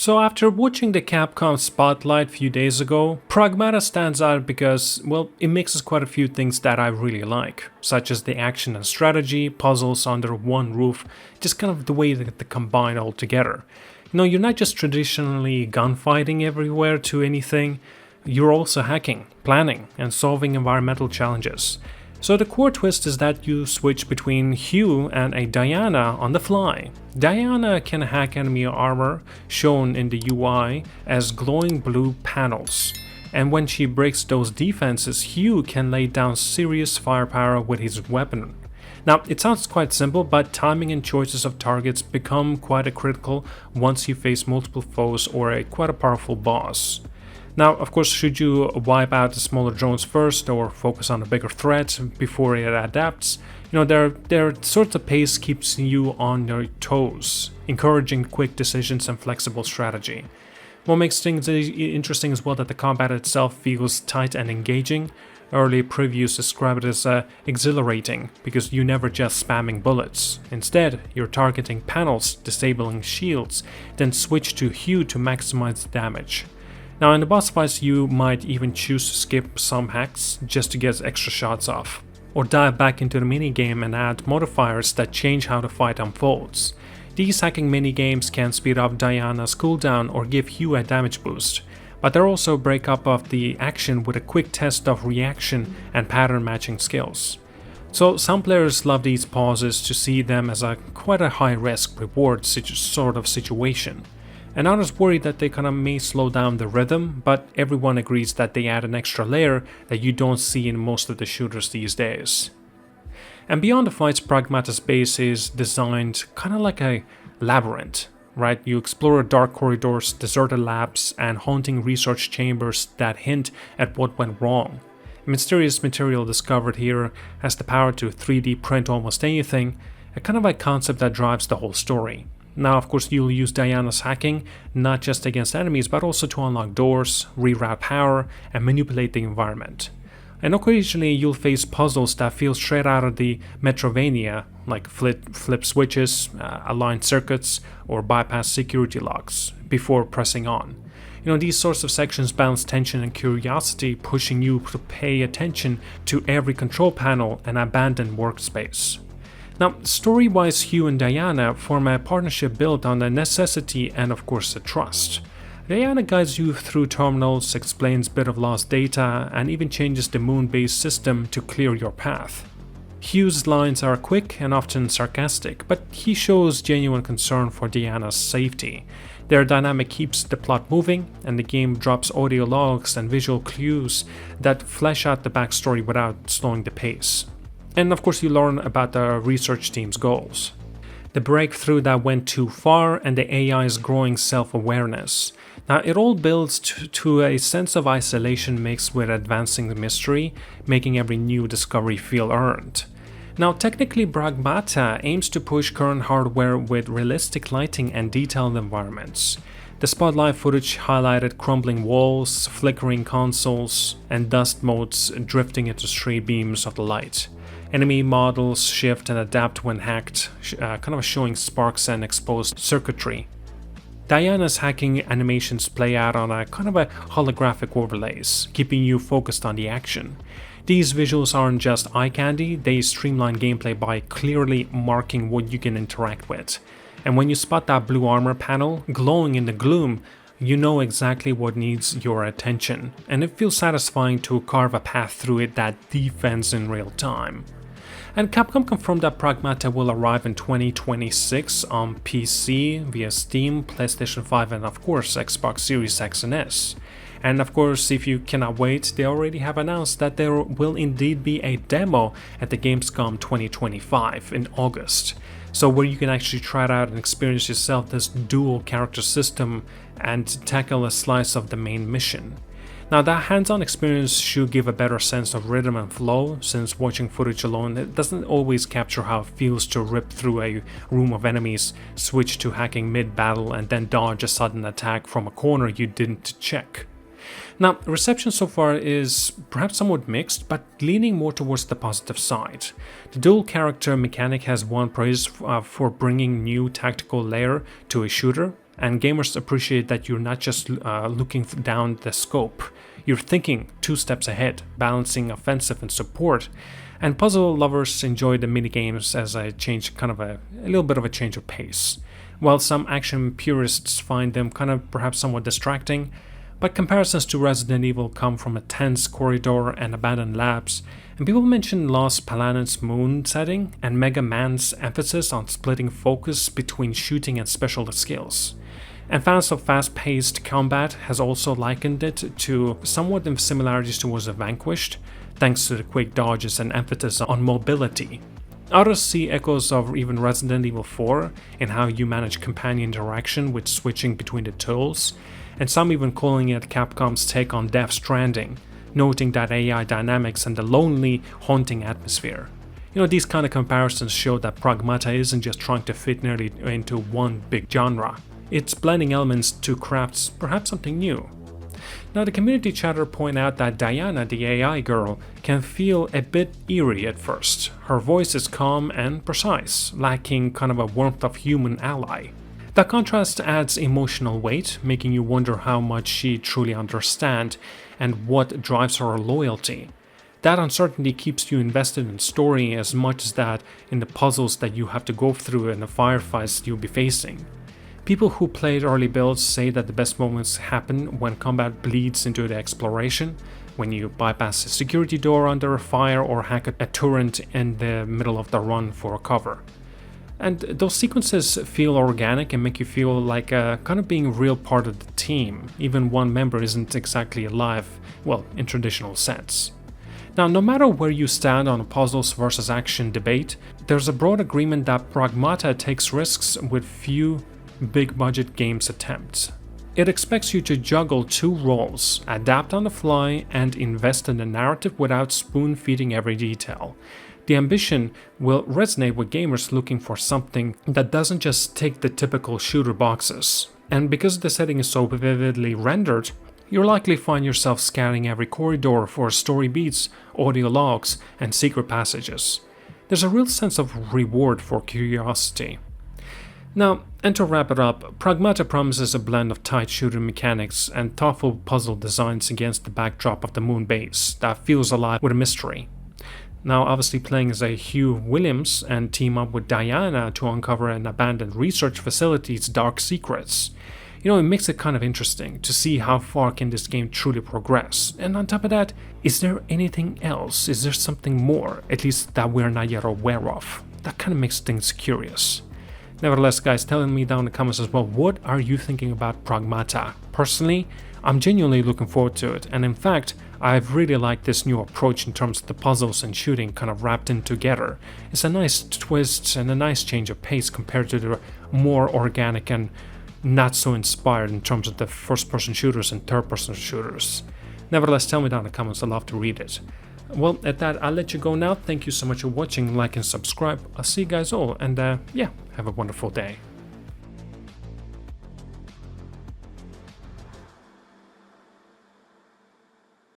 So after watching the Capcom Spotlight a few days ago, Pragmata stands out because, well, it mixes quite a few things that I really like, such as the action and strategy, puzzles under one roof, just kind of the way that they combine all together. You're not just traditionally gunfighting everywhere to anything, you're also hacking, planning, and solving environmental challenges. So the core twist is that you switch between Hugh and a Diana on the fly. Diana can hack enemy armor, shown in the UI as glowing blue panels. And when she breaks those defenses, Hugh can lay down serious firepower with his weapon. Now, it sounds quite simple, but timing and choices of targets become quite critical once you face multiple foes or quite a powerful boss. Now, of course, should you wipe out the smaller drones first or focus on a bigger threat before it adapts, their sort of pace keeps you on your toes, encouraging quick decisions and flexible strategy. What makes things interesting as well that the combat itself feels tight and engaging. Early previews describe it as exhilarating because you're never just spamming bullets. Instead, you're targeting panels, disabling shields, then switch to Hugh to maximize the damage. Now in the boss fights you might even choose to skip some hacks just to get extra shots off, or dive back into the minigame and add modifiers that change how the fight unfolds. These hacking minigames can speed up Diana's cooldown or give Hugh a damage boost, but they also break up of the action with a quick test of reaction and pattern matching skills. So some players love these pauses to see them as quite a high risk reward sort of situation. And others worry that they may slow down the rhythm, but everyone agrees that they add an extra layer that you don't see in most of the shooters these days. And beyond the fights, Pragmata's base is designed kind of like a labyrinth, right? You explore dark corridors, deserted labs, and haunting research chambers that hint at what went wrong. Mysterious material discovered here has the power to 3D print almost anything, a kind of a concept that drives the whole story. Now, of course, you'll use Diana's hacking, not just against enemies, but also to unlock doors, reroute power, and manipulate the environment. And occasionally you'll face puzzles that feel straight out of the Metrovania, like flip switches, align circuits, or bypass security locks, before pressing on. These sorts of sections balance tension and curiosity, pushing you to pay attention to every control panel and abandoned workspace. Now, story-wise, Hugh and Diana form a partnership built on the necessity and of course the trust. Diana guides you through terminals, explains bit of lost data, and even changes the moon-based system to clear your path. Hugh's lines are quick and often sarcastic, but he shows genuine concern for Diana's safety. Their dynamic keeps the plot moving, and the game drops audio logs and visual clues that flesh out the backstory without slowing the pace. And of course you learn about the research team's goals. The breakthrough that went too far and the AI's growing self-awareness. Now it all builds to a sense of isolation mixed with advancing the mystery, making every new discovery feel earned. Now technically Pragmata aims to push current hardware with realistic lighting and detailed environments. The spotlight footage highlighted crumbling walls, flickering consoles, and dust motes drifting into stray beams of the light. Enemy models shift and adapt when hacked, showing sparks and exposed circuitry. Diana's hacking animations play out on a holographic overlays, keeping you focused on the action. These visuals aren't just eye candy, they streamline gameplay by clearly marking what you can interact with. And when you spot that blue armor panel glowing in the gloom, you know exactly what needs your attention, and it feels satisfying to carve a path through it that defends in real time. And Capcom confirmed that Pragmata will arrive in 2026 on PC via Steam, PlayStation 5 and of course Xbox Series X and S. And of course, if you cannot wait, they already have announced that there will indeed be a demo at the Gamescom 2025 in August. So where you can actually try it out and experience yourself this dual character system and tackle a slice of the main mission. Now that hands-on experience should give a better sense of rhythm and flow, since watching footage alone it doesn't always capture how it feels to rip through a room of enemies, switch to hacking mid-battle and then dodge a sudden attack from a corner you didn't check. Now, reception so far is perhaps somewhat mixed, but leaning more towards the positive side. The dual character mechanic has won praise for bringing new tactical layer to a shooter, and gamers appreciate that you're not just looking down the scope. You're thinking 2 steps ahead, balancing offensive and support. And puzzle lovers enjoy the minigames as a change, kind of a little bit of a change of pace. While some action purists find them kind of perhaps somewhat distracting, but comparisons to Resident Evil come from a tense corridor and abandoned labs, and people mention Lost Planet's moon setting and Mega Man's emphasis on splitting focus between shooting and special skills. And fans of fast-paced combat has also likened it to somewhat of similarities towards The Vanquished, thanks to the quick dodges and emphasis on mobility. Others see echoes of even Resident Evil 4 in how you manage companion interaction with switching between the tools, and some even calling it Capcom's take on Death Stranding, noting that AI dynamics and the lonely, haunting atmosphere. These kind of comparisons show that Pragmata isn't just trying to fit nearly into one big genre. It's blending elements to craft perhaps something new. Now, the community chatter point out that Diana, the AI girl, can feel a bit eerie at first. Her voice is calm and precise, lacking kind of a warmth of human ally. That contrast adds emotional weight, making you wonder how much she truly understands and what drives her loyalty. That uncertainty keeps you invested in the story as much as that in the puzzles that you have to go through and the firefights you'll be facing. People who played early builds say that the best moments happen when combat bleeds into the exploration, when you bypass a security door under a fire or hack a turret in the middle of the run for cover. And those sequences feel organic and make you feel like kind of being a real part of the team, even one member isn't exactly alive, well, in traditional sense. Now, no matter where you stand on a puzzles versus action debate, there's a broad agreement that Pragmata takes risks with few big budget games attempts. It expects you to juggle 2 roles, adapt on the fly and invest in the narrative without spoon-feeding every detail. The ambition will resonate with gamers looking for something that doesn't just tick the typical shooter boxes. And because the setting is so vividly rendered, you'll likely find yourself scanning every corridor for story beats, audio logs, and secret passages. There's a real sense of reward for curiosity. Now, and to wrap it up, Pragmata promises a blend of tight shooter mechanics and thoughtful puzzle designs against the backdrop of the moon base that feels alive with a mystery. Now, obviously playing as a Hugh Williams and team up with Diana to uncover an abandoned research facility's dark secrets. It makes it kind of interesting to see how far can this game truly progress. And on top of that, is there anything else? Is there something more, at least that we're not yet aware of? That kind of makes things curious. Nevertheless, guys, tell me down in the comments as well, what are you thinking about Pragmata? Personally, I'm genuinely looking forward to it, and in fact, I've really liked this new approach in terms of the puzzles and shooting kind of wrapped in together. It's a nice twist and a nice change of pace compared to the more organic and not so inspired in terms of the first-person shooters and third-person shooters. Nevertheless, tell me down in the comments, I'd love to read it. Well, at that, I'll let you go now. Thank you so much for watching, like and subscribe. I'll see you guys all, and yeah, have a wonderful day.